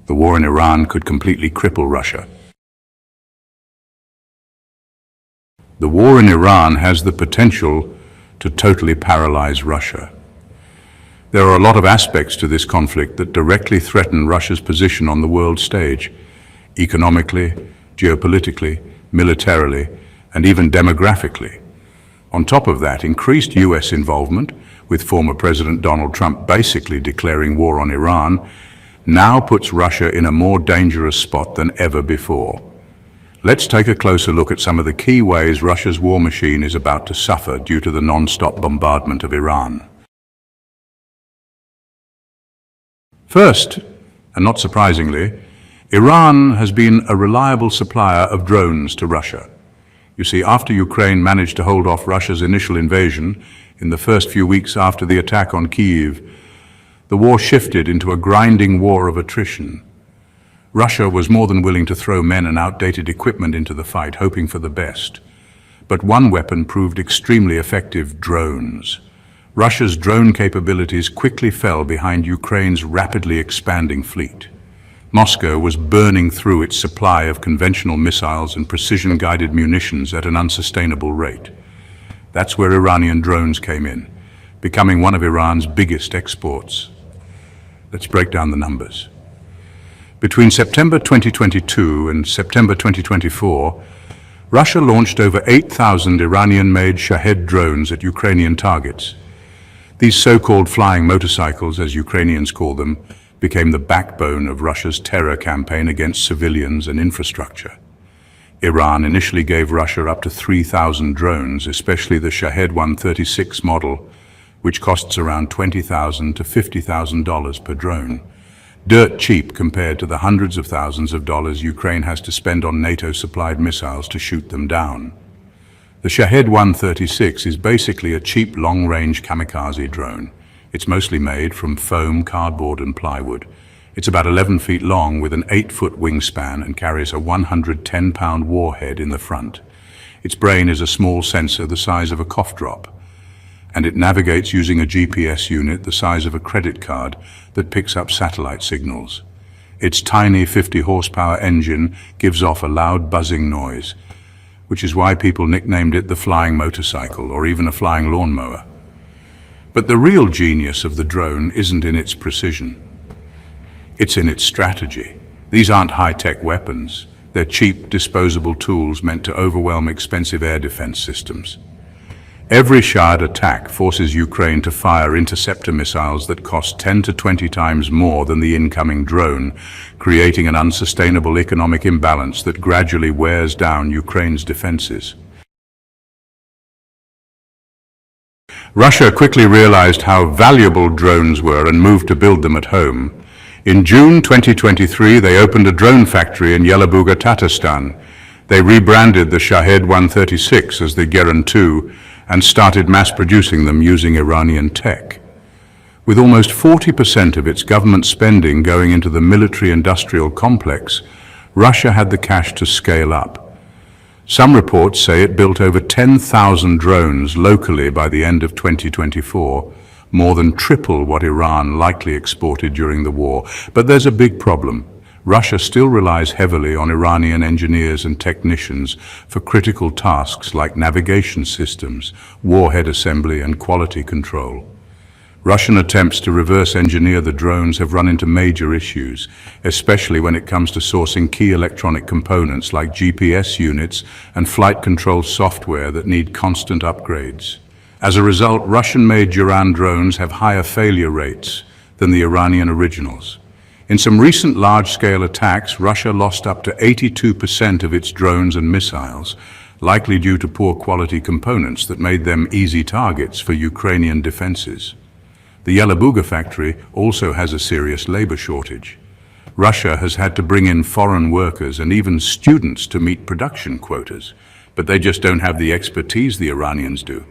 The war in Iran could completely cripple Russia. The war in Iran has the potential to totally paralyze Russia. There are a lot of aspects to this conflict that directly threaten Russia's position on the world stage, economically, geopolitically, militarily, and even demographically. On top of that, increased US involvement, with former President Donald Trump basically declaring war on Iran, now puts Russia in a more dangerous spot than ever before. Let's take a closer look at some of the key ways Russia's war machine is about to suffer due to the non-stop bombardment of Iran. First, and not surprisingly, Iran has been a reliable supplier of drones to Russia. You see, after Ukraine managed to hold off Russia's initial invasion in the first few weeks after the attack on Kyiv, the war shifted into a grinding war of attrition. Russia was more than willing to throw men and outdated equipment into the fight, hoping for the best. But one weapon proved extremely effective: drones. Russia's drone capabilities quickly fell behind Ukraine's rapidly expanding fleet. Moscow was burning through its supply of conventional missiles and precision-guided munitions at an unsustainable rate. That's where Iranian drones came in, becoming one of Iran's biggest exports. Let's break down the numbers. Between September 2022 and September 2024, Russia launched over 8,000 Iranian-made Shahed drones at Ukrainian targets. These so-called flying motorcycles, as Ukrainians call them, became the backbone of Russia's terror campaign against civilians and infrastructure. Iran initially gave Russia up to 3,000 drones, especially the Shahed 136 model, which costs around $20,000 to $50,000 per drone. Dirt cheap compared to the hundreds of thousands of dollars Ukraine has to spend on NATO-supplied missiles to shoot them down. The Shahed 136 is basically a cheap long-range kamikaze drone. It's mostly made from foam, cardboard, and plywood. It's about 11 feet long with an 8-foot wingspan and carries a 110-pound warhead in the front. Its brain is a small sensor the size of a cough drop, and it navigates using a GPS unit the size of a credit card that picks up satellite signals. Its tiny 50-horsepower engine gives off a loud buzzing noise, which is why people nicknamed it the flying motorcycle or even a flying lawnmower. But the real genius of the drone isn't in its precision. It's in its strategy. These aren't high-tech weapons. They're cheap, disposable tools meant to overwhelm expensive air defense systems. Every Shahed attack forces Ukraine to fire interceptor missiles that cost 10 to 20 times more than the incoming drone, creating an unsustainable economic imbalance that gradually wears down Ukraine's defenses. Russia quickly realized how valuable drones were and moved to build them at home. In June 2023, they opened a drone factory in Yelabuga, Tatarstan. They rebranded the Shahed 136 as the Geran 2 and started mass-producing them using Iranian tech. With almost 40% of its government spending going into the military-industrial complex, Russia had the cash to scale up. Some reports say it built over 10,000 drones locally by the end of 2024, more than triple what Iran likely exported during the war. But there's a big problem. Russia still relies heavily on Iranian engineers and technicians for critical tasks like navigation systems, warhead assembly, and quality control. Russian attempts to reverse engineer the drones have run into major issues, especially when it comes to sourcing key electronic components like GPS units and flight control software that need constant upgrades. As a result, Russian-made Geran drones have higher failure rates than the Iranian originals. In some recent large-scale attacks, Russia lost up to 82% of its drones and missiles, likely due to poor quality components that made them easy targets for Ukrainian defenses. The Yelabuga factory also has a serious labor shortage. Russia has had to bring in foreign workers and even students to meet production quotas, but they just don't have the expertise the Iranians do.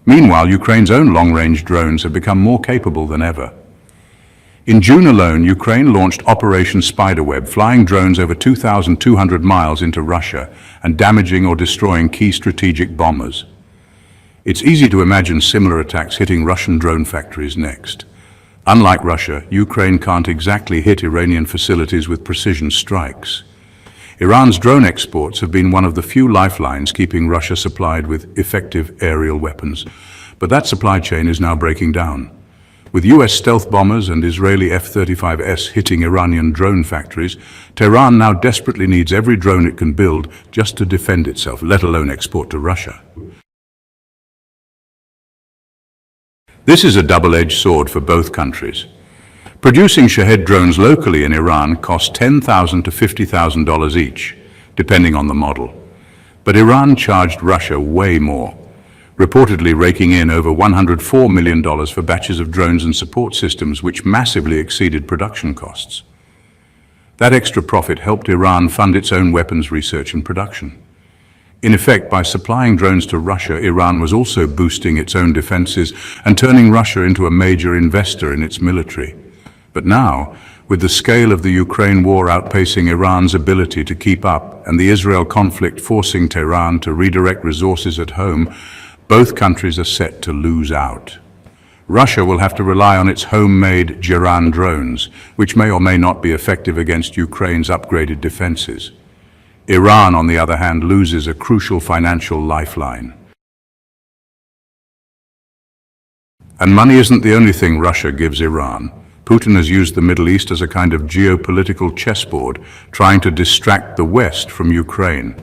Meanwhile, Ukraine's own long-range drones have become more capable than ever. In June alone, Ukraine launched Operation Spiderweb, flying drones over 2,200 miles into Russia and damaging or destroying key strategic bombers. It's easy to imagine similar attacks hitting Russian drone factories next. Unlike Russia, Ukraine can't exactly hit Iranian facilities with precision strikes. Iran's drone exports have been one of the few lifelines keeping Russia supplied with effective aerial weapons. But that supply chain is now breaking down. With US stealth bombers and Israeli F-35S hitting Iranian drone factories, Tehran now desperately needs every drone it can build just to defend itself, let alone export to Russia. This is a double-edged sword for both countries. Producing Shahed drones locally in Iran costs $10,000 to $50,000 each, depending on the model. But Iran charged Russia way more, reportedly raking in over $104 million for batches of drones and support systems which massively exceeded production costs. That extra profit helped Iran fund its own weapons research and production. In effect, by supplying drones to Russia, Iran was also boosting its own defenses and turning Russia into a major investor in its military. But now, with the scale of the Ukraine war outpacing Iran's ability to keep up and the Israel conflict forcing Tehran to redirect resources at home, both countries are set to lose out. Russia will have to rely on its homemade Jiran drones, which may or may not be effective against Ukraine's upgraded defenses. Iran, on the other hand, loses a crucial financial lifeline. And money isn't the only thing Russia gives Iran. Putin has used the Middle East as a kind of geopolitical chessboard, trying to distract the West from Ukraine.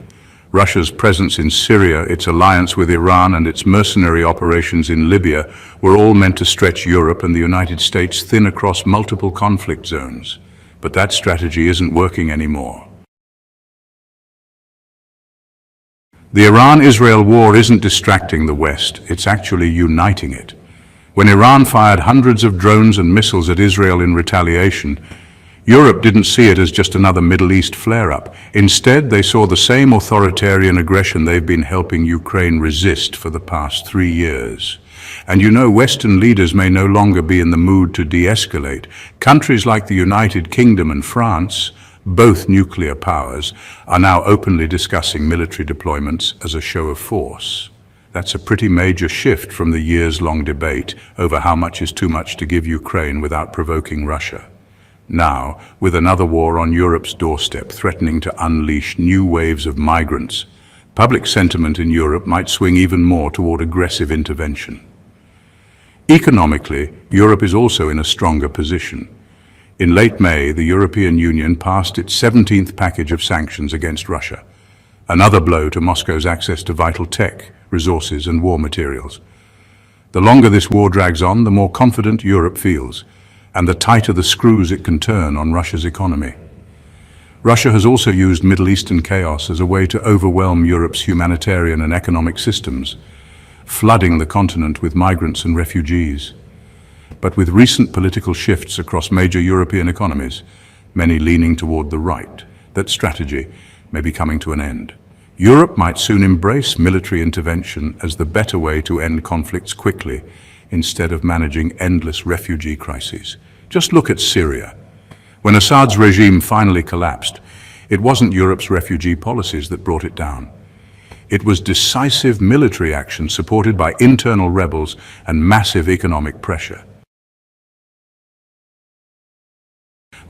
Russia's presence in Syria, its alliance with Iran, and its mercenary operations in Libya were all meant to stretch Europe and the United States thin across multiple conflict zones. But that strategy isn't working anymore. The Iran-Israel war isn't distracting the West, it's actually uniting it. When Iran fired hundreds of drones and missiles at Israel in retaliation, Europe didn't see it as just another Middle East flare-up. Instead, they saw the same authoritarian aggression they've been helping Ukraine resist for the past 3 years. And you know, Western leaders may no longer be in the mood to de-escalate. Countries like the United Kingdom and France, both nuclear powers, are now openly discussing military deployments as a show of force. That's a pretty major shift from the years-long debate over how much is too much to give Ukraine without provoking Russia. Now, with another war on Europe's doorstep threatening to unleash new waves of migrants, public sentiment in Europe might swing even more toward aggressive intervention. Economically, Europe is also in a stronger position. In late May, the European Union passed its 17th package of sanctions against Russia, another blow to Moscow's access to vital tech, resources, and war materials. The longer this war drags on, the more confident Europe feels, and the tighter the screws it can turn on Russia's economy. Russia has also used Middle Eastern chaos as a way to overwhelm Europe's humanitarian and economic systems, flooding the continent with migrants and refugees. But with recent political shifts across major European economies, many leaning toward the right, that strategy may be coming to an end. Europe might soon embrace military intervention as the better way to end conflicts quickly, instead of managing endless refugee crises. Just look at Syria. When Assad's regime finally collapsed, it wasn't Europe's refugee policies that brought it down. It was decisive military action supported by internal rebels and massive economic pressure.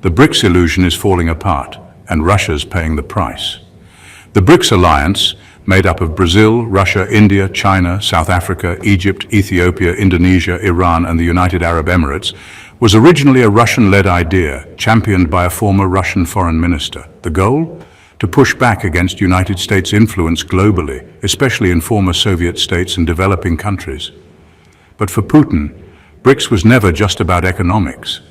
The BRICS illusion is falling apart, and Russia's paying the price. The BRICS alliance, made up of Brazil, Russia, India, China, South Africa, Egypt, Ethiopia, Indonesia, Iran, and the United Arab Emirates, was originally a Russian-led idea, championed by a former Russian foreign minister. The goal? To push back against United States influence globally, especially in former Soviet states and developing countries. But for Putin, BRICS was never just about economics.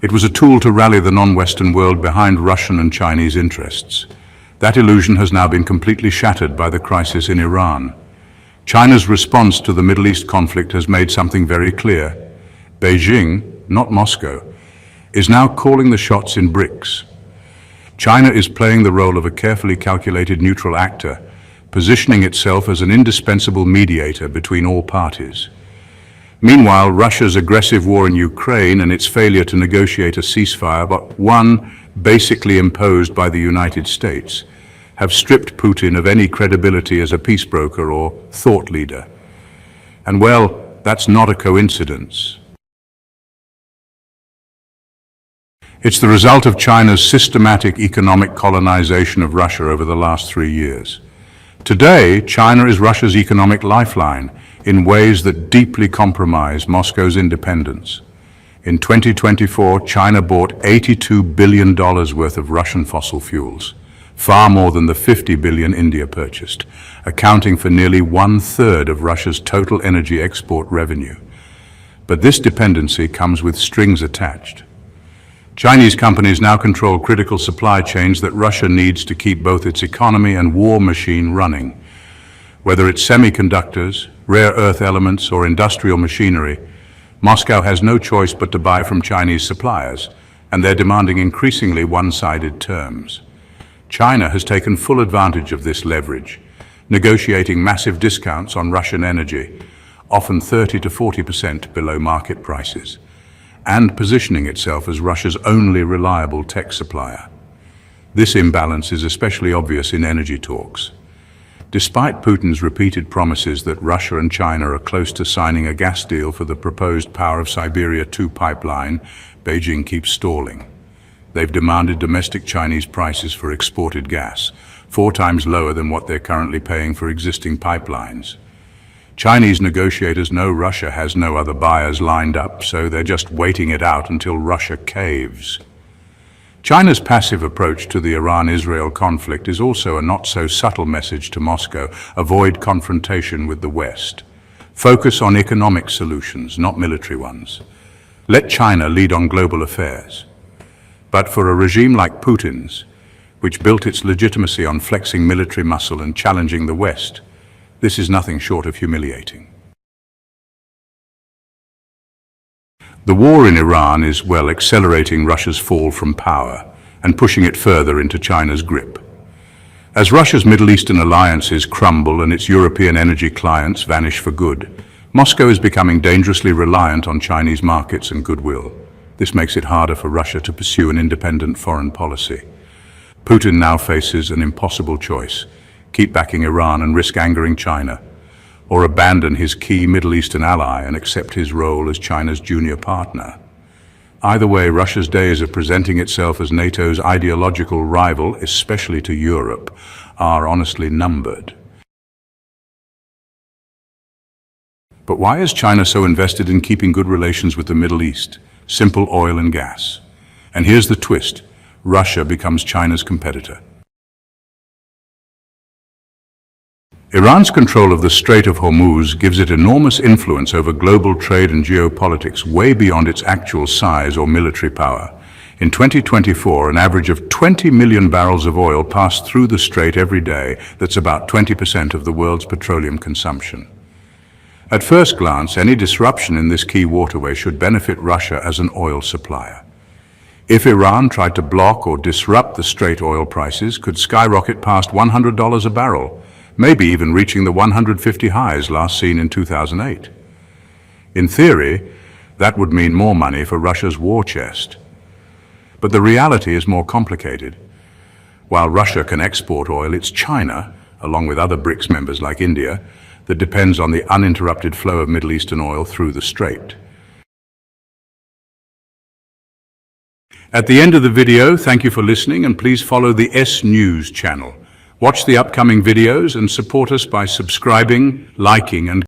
It was a tool to rally the non-Western world behind Russian and Chinese interests. That illusion has now been completely shattered by the crisis in Iran. China's response to the Middle East conflict has made something very clear. Beijing, not Moscow, is now calling the shots in BRICS. China is playing the role of a carefully calculated neutral actor, positioning itself as an indispensable mediator between all parties. Meanwhile, Russia's aggressive war in Ukraine and its failure to negotiate a ceasefire, but one basically imposed by the United States, have stripped Putin of any credibility as a peace broker or thought leader. And well, that's not a coincidence. It's the result of China's systematic economic colonization of Russia over the last 3 years. Today, China is Russia's economic lifeline in ways that deeply compromise Moscow's independence. In 2024, China bought $82 billion worth of Russian fossil fuels, far more than the $50 billion India purchased, accounting for nearly 1/3 of Russia's total energy export revenue. But this dependency comes with strings attached. Chinese companies now control critical supply chains that Russia needs to keep both its economy and war machine running. Whether it's semiconductors, rare earth elements, or industrial machinery, Moscow has no choice but to buy from Chinese suppliers, and they're demanding increasingly one-sided terms. China has taken full advantage of this leverage, negotiating massive discounts on Russian energy, often 30 to 40% below market prices, and positioning itself as Russia's only reliable tech supplier. This imbalance is especially obvious in energy talks. Despite Putin's repeated promises that Russia and China are close to signing a gas deal for the proposed Power of Siberia 2 pipeline, Beijing keeps stalling. They've demanded domestic Chinese prices for exported gas, 4 times lower than what they're currently paying for existing pipelines. Chinese negotiators know Russia has no other buyers lined up, so they're just waiting it out until Russia caves. China's passive approach to the Iran-Israel conflict is also a not-so-subtle message to Moscow: avoid confrontation with the West. Focus on economic solutions, not military ones. Let China lead on global affairs. But for a regime like Putin's, which built its legitimacy on flexing military muscle and challenging the West, this is nothing short of humiliating. The war in Iran is, well, accelerating Russia's fall from power and pushing it further into China's grip. As Russia's Middle Eastern alliances crumble and its European energy clients vanish for good, Moscow is becoming dangerously reliant on Chinese markets and goodwill. This makes it harder for Russia to pursue an independent foreign policy. Putin now faces an impossible choice: keep backing Iran and risk angering China, or abandon his key Middle Eastern ally and accept his role as China's junior partner. Either way, Russia's days of presenting itself as NATO's ideological rival, especially to Europe, are honestly numbered. But why is China so invested in keeping good relations with the Middle East? Simple: oil and gas. And here's the twist: Russia becomes China's competitor. Iran's control of the Strait of Hormuz gives it enormous influence over global trade and geopolitics, way beyond its actual size or military power. In 2024, an average of 20 million barrels of oil passed through the strait every day. That's about 20% of the world's petroleum consumption. At first glance, any disruption in this key waterway should benefit Russia as an oil supplier. If Iran tried to block or disrupt the strait, oil prices could skyrocket past $100 a barrel, maybe even reaching the 150 highs last seen in 2008. In theory, that would mean more money for Russia's war chest. But the reality is more complicated. While Russia can export oil, it's China, along with other BRICS members like India, that depends on the uninterrupted flow of Middle Eastern oil through the strait. At the end of the video, thank you for listening, and please follow the S News channel. Watch the upcoming videos and support us by subscribing, liking, and